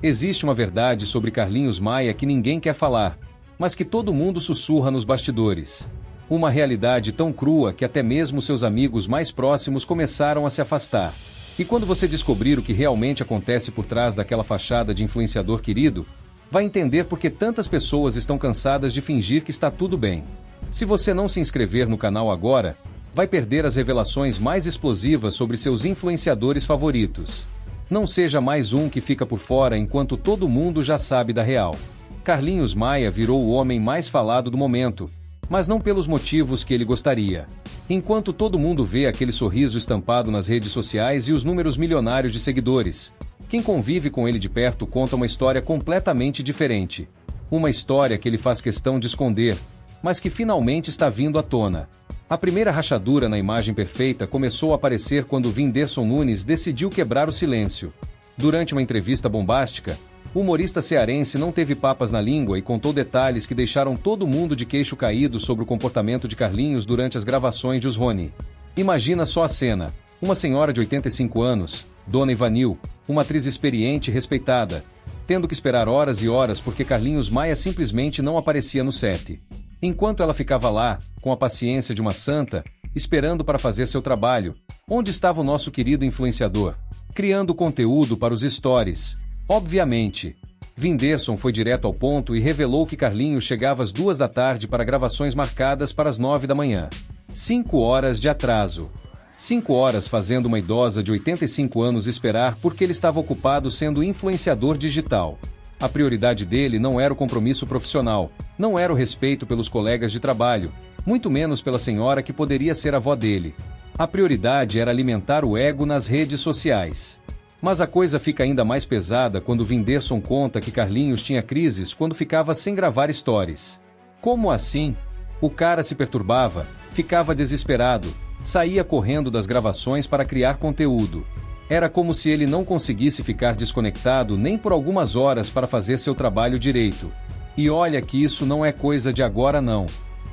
Existe uma verdade sobre Carlinhos Maia que ninguém quer falar, mas que todo mundo sussurra nos bastidores. Uma realidade tão crua que até mesmo seus amigos mais próximos começaram a se afastar. E quando você descobrir o que realmente acontece por trás daquela fachada de influenciador querido, vai entender por que tantas pessoas estão cansadas de fingir que está tudo bem. Se você não se inscrever no canal agora, vai perder as revelações mais explosivas sobre seus influenciadores favoritos. Não seja mais um que fica por fora enquanto todo mundo já sabe da real. Carlinhos Maia virou o homem mais falado do momento, mas não pelos motivos que ele gostaria. Enquanto todo mundo vê aquele sorriso estampado nas redes sociais e os números milionários de seguidores, quem convive com ele de perto conta uma história completamente diferente. Uma história que ele faz questão de esconder, mas que finalmente está vindo à tona. A primeira rachadura na imagem perfeita começou a aparecer quando Whindersson Nunes decidiu quebrar o silêncio. Durante uma entrevista bombástica, o humorista cearense não teve papas na língua e contou detalhes que deixaram todo mundo de queixo caído sobre o comportamento de Carlinhos durante as gravações de Os Rony. Imagina só a cena: uma senhora de 85 anos, Dona Ivanil, uma atriz experiente e respeitada, tendo que esperar horas e horas porque Carlinhos Maia simplesmente não aparecia no set. Enquanto ela ficava lá, com a paciência de uma santa, esperando para fazer seu trabalho, onde estava o nosso querido influenciador? Criando conteúdo para os stories. Obviamente. Whindersson foi direto ao ponto e revelou que Carlinhos chegava às 2 da tarde para gravações marcadas para as 9 da manhã. 5 horas de atraso. 5 horas fazendo uma idosa de 85 anos esperar porque ele estava ocupado sendo influenciador digital. A prioridade dele não era o compromisso profissional, não era o respeito pelos colegas de trabalho, muito menos pela senhora que poderia ser a avó dele. A prioridade era alimentar o ego nas redes sociais. Mas a coisa fica ainda mais pesada quando Whindersson conta que Carlinhos tinha crises quando ficava sem gravar stories. Como assim? O cara se perturbava, ficava desesperado, saía correndo das gravações para criar conteúdo. Era como se ele não conseguisse ficar desconectado nem por algumas horas para fazer seu trabalho direito. E olha que isso não é coisa de agora não.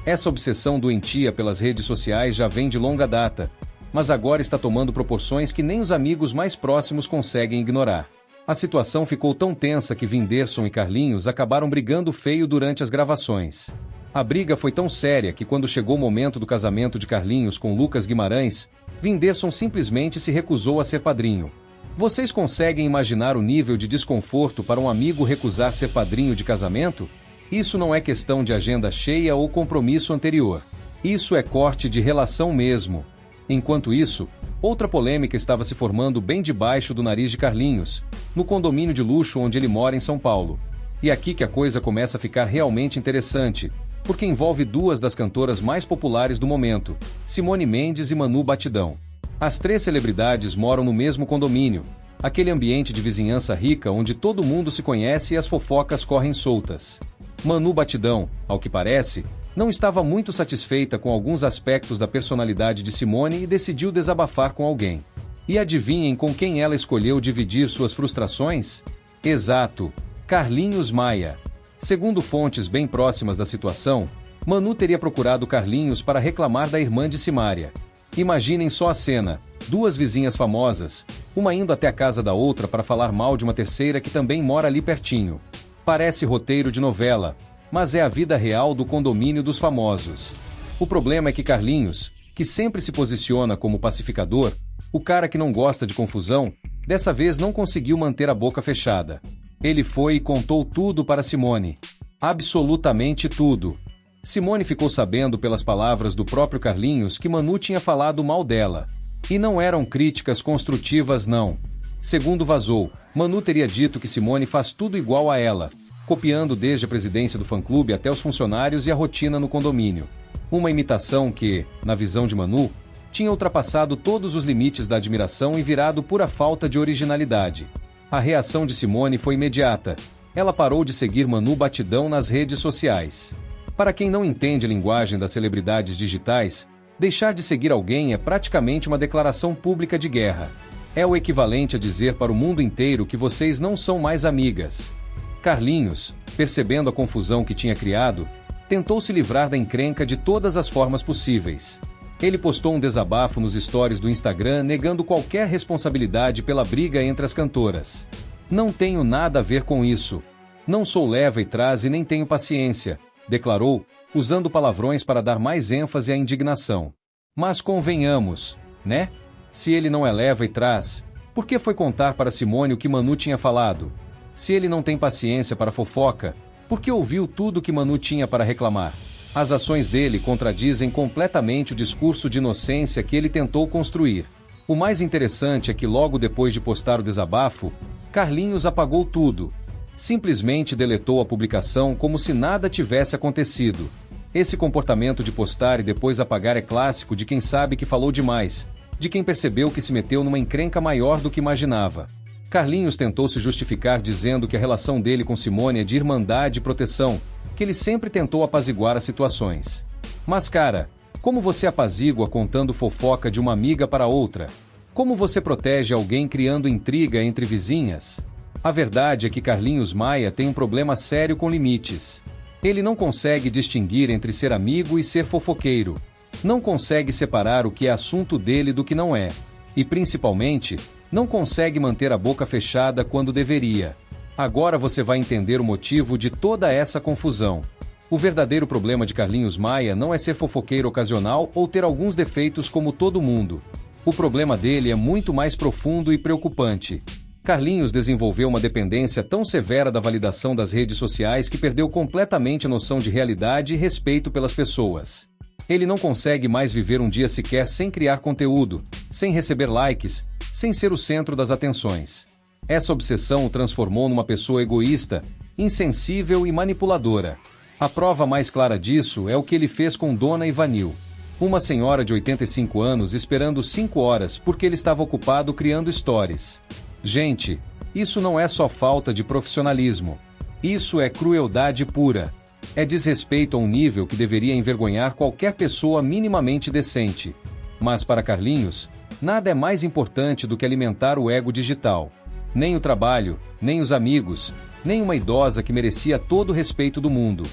Essa obsessão doentia pelas redes sociais já vem de longa data, mas agora está tomando proporções que nem os amigos mais próximos conseguem ignorar. A situação ficou tão tensa que Whindersson e Carlinhos acabaram brigando feio durante as gravações. A briga foi tão séria que quando chegou o momento do casamento de Carlinhos com Lucas Guimarães, Whindersson simplesmente se recusou a ser padrinho. Vocês conseguem imaginar o nível de desconforto para um amigo recusar ser padrinho de casamento? Isso não é questão de agenda cheia ou compromisso anterior. Isso é corte de relação mesmo. Enquanto isso, outra polêmica estava se formando bem debaixo do nariz de Carlinhos, no condomínio de luxo onde ele mora em São Paulo. E aqui que a coisa começa a ficar realmente interessante, porque envolve duas das cantoras mais populares do momento, Simone Mendes e Manu Batidão. As 3 celebridades moram no mesmo condomínio, aquele ambiente de vizinhança rica onde todo mundo se conhece e as fofocas correm soltas. Manu Batidão, ao que parece, não estava muito satisfeita com alguns aspectos da personalidade de Simone e decidiu desabafar com alguém. E adivinhem com quem ela escolheu dividir suas frustrações? Exato, Carlinhos Maia. Segundo fontes bem próximas da situação, Manu teria procurado Carlinhos para reclamar da irmã de Simária. Imaginem só a cena: 2 vizinhas famosas, uma indo até a casa da outra para falar mal de uma terceira que também mora ali pertinho. Parece roteiro de novela, mas é a vida real do condomínio dos famosos. O problema é que Carlinhos, que sempre se posiciona como pacificador, o cara que não gosta de confusão, dessa vez não conseguiu manter a boca fechada. Ele foi e contou tudo para Simone. Absolutamente tudo. Simone ficou sabendo pelas palavras do próprio Carlinhos que Manu tinha falado mal dela. E não eram críticas construtivas não. Segundo vazou, Manu teria dito que Simone faz tudo igual a ela, copiando desde a presidência do fã-clube até os funcionários e a rotina no condomínio. Uma imitação que, na visão de Manu, tinha ultrapassado todos os limites da admiração e virado pura falta de originalidade. A reação de Simone foi imediata. Ela parou de seguir Manu Batidão nas redes sociais. Para quem não entende a linguagem das celebridades digitais, deixar de seguir alguém é praticamente uma declaração pública de guerra. É o equivalente a dizer para o mundo inteiro que vocês não são mais amigas. Carlinhos, percebendo a confusão que tinha criado, tentou se livrar da encrenca de todas as formas possíveis. Ele postou um desabafo nos stories do Instagram negando qualquer responsabilidade pela briga entre as cantoras. Não tenho nada a ver com isso. Não sou leva e traz e nem tenho paciência, declarou, usando palavrões para dar mais ênfase à indignação. Mas convenhamos, né? Se ele não é leva e traz, por que foi contar para Simone o que Manu tinha falado? Se ele não tem paciência para fofoca, por que ouviu tudo o que Manu tinha para reclamar? As ações dele contradizem completamente o discurso de inocência que ele tentou construir. O mais interessante é que logo depois de postar o desabafo, Carlinhos apagou tudo. Simplesmente deletou a publicação como se nada tivesse acontecido. Esse comportamento de postar e depois apagar é clássico de quem sabe que falou demais, de quem percebeu que se meteu numa encrenca maior do que imaginava. Carlinhos tentou se justificar dizendo que a relação dele com Simone é de irmandade e proteção, que ele sempre tentou apaziguar as situações. Mas cara, como você apazigua contando fofoca de uma amiga para outra? Como você protege alguém criando intriga entre vizinhas? A verdade é que Carlinhos Maia tem um problema sério com limites. Ele não consegue distinguir entre ser amigo e ser fofoqueiro. Não consegue separar o que é assunto dele do que não é. E principalmente, não consegue manter a boca fechada quando deveria. Agora você vai entender o motivo de toda essa confusão. O verdadeiro problema de Carlinhos Maia não é ser fofoqueiro ocasional ou ter alguns defeitos como todo mundo. O problema dele é muito mais profundo e preocupante. Carlinhos desenvolveu uma dependência tão severa da validação das redes sociais que perdeu completamente a noção de realidade e respeito pelas pessoas. Ele não consegue mais viver um dia sequer sem criar conteúdo, sem receber likes, sem ser o centro das atenções. Essa obsessão o transformou numa pessoa egoísta, insensível e manipuladora. A prova mais clara disso é o que ele fez com Dona Ivanil. Uma senhora de 85 anos esperando 5 horas porque ele estava ocupado criando stories. Gente, isso não é só falta de profissionalismo. Isso é crueldade pura. É desrespeito a um nível que deveria envergonhar qualquer pessoa minimamente decente. Mas para Carlinhos, nada é mais importante do que alimentar o ego digital. Nem o trabalho, nem os amigos, nem uma idosa que merecia todo o respeito do mundo.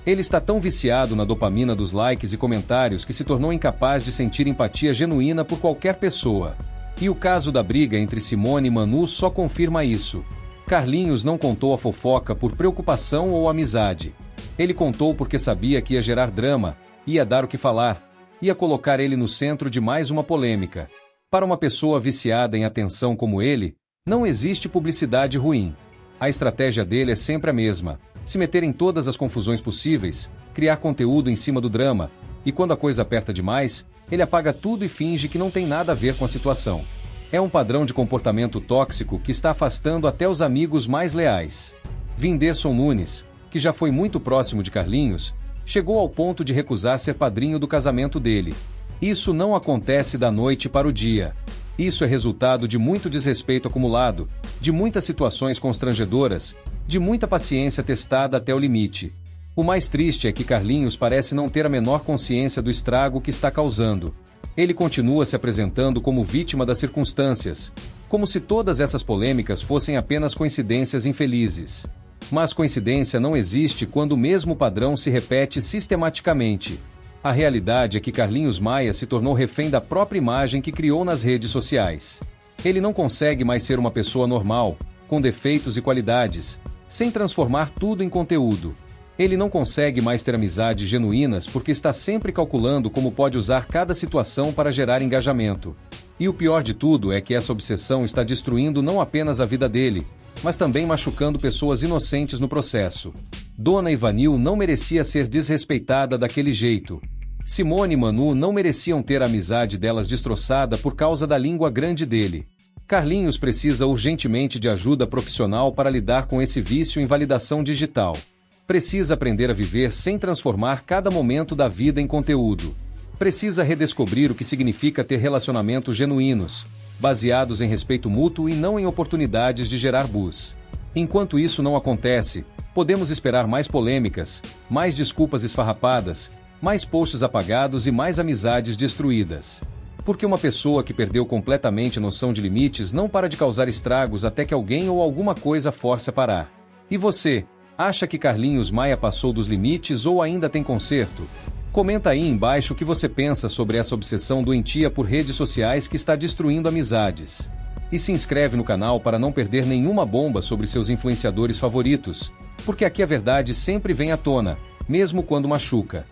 Ele está tão viciado na dopamina dos likes e comentários que se tornou incapaz de sentir empatia genuína por qualquer pessoa. E o caso da briga entre Simone e Manu só confirma isso. Carlinhos não contou a fofoca por preocupação ou amizade. Ele contou porque sabia que ia gerar drama, ia dar o que falar, ia colocar ele no centro de mais uma polêmica. Para uma pessoa viciada em atenção como ele, não existe publicidade ruim. A estratégia dele é sempre a mesma: se meter em todas as confusões possíveis, criar conteúdo em cima do drama, e quando a coisa aperta demais, ele apaga tudo e finge que não tem nada a ver com a situação. É um padrão de comportamento tóxico que está afastando até os amigos mais leais. Whindersson Nunes, que já foi muito próximo de Carlinhos, chegou ao ponto de recusar ser padrinho do casamento dele. Isso não acontece da noite para o dia. Isso é resultado de muito desrespeito acumulado, de muitas situações constrangedoras, de muita paciência testada até o limite. O mais triste é que Carlinhos parece não ter a menor consciência do estrago que está causando. Ele continua se apresentando como vítima das circunstâncias, como se todas essas polêmicas fossem apenas coincidências infelizes. Mas coincidência não existe quando o mesmo padrão se repete sistematicamente. A realidade é que Carlinhos Maia se tornou refém da própria imagem que criou nas redes sociais. Ele não consegue mais ser uma pessoa normal, com defeitos e qualidades, sem transformar tudo em conteúdo. Ele não consegue mais ter amizades genuínas porque está sempre calculando como pode usar cada situação para gerar engajamento. E o pior de tudo é que essa obsessão está destruindo não apenas a vida dele, mas também machucando pessoas inocentes no processo. Dona Ivanil não merecia ser desrespeitada daquele jeito. Simone e Manu não mereciam ter a amizade delas destroçada por causa da língua grande dele. Carlinhos precisa urgentemente de ajuda profissional para lidar com esse vício em validação digital. Precisa aprender a viver sem transformar cada momento da vida em conteúdo. Precisa redescobrir o que significa ter relacionamentos genuínos, baseados em respeito mútuo e não em oportunidades de gerar buzz. Enquanto isso não acontece, podemos esperar mais polêmicas, mais desculpas esfarrapadas, mais posts apagados e mais amizades destruídas. Porque uma pessoa que perdeu completamente a noção de limites não para de causar estragos até que alguém ou alguma coisa force a parar. E você? Acha que Carlinhos Maia passou dos limites ou ainda tem conserto? Comenta aí embaixo o que você pensa sobre essa obsessão doentia por redes sociais que está destruindo amizades. E se inscreve no canal para não perder nenhuma bomba sobre seus influenciadores favoritos, porque aqui a verdade sempre vem à tona, mesmo quando machuca.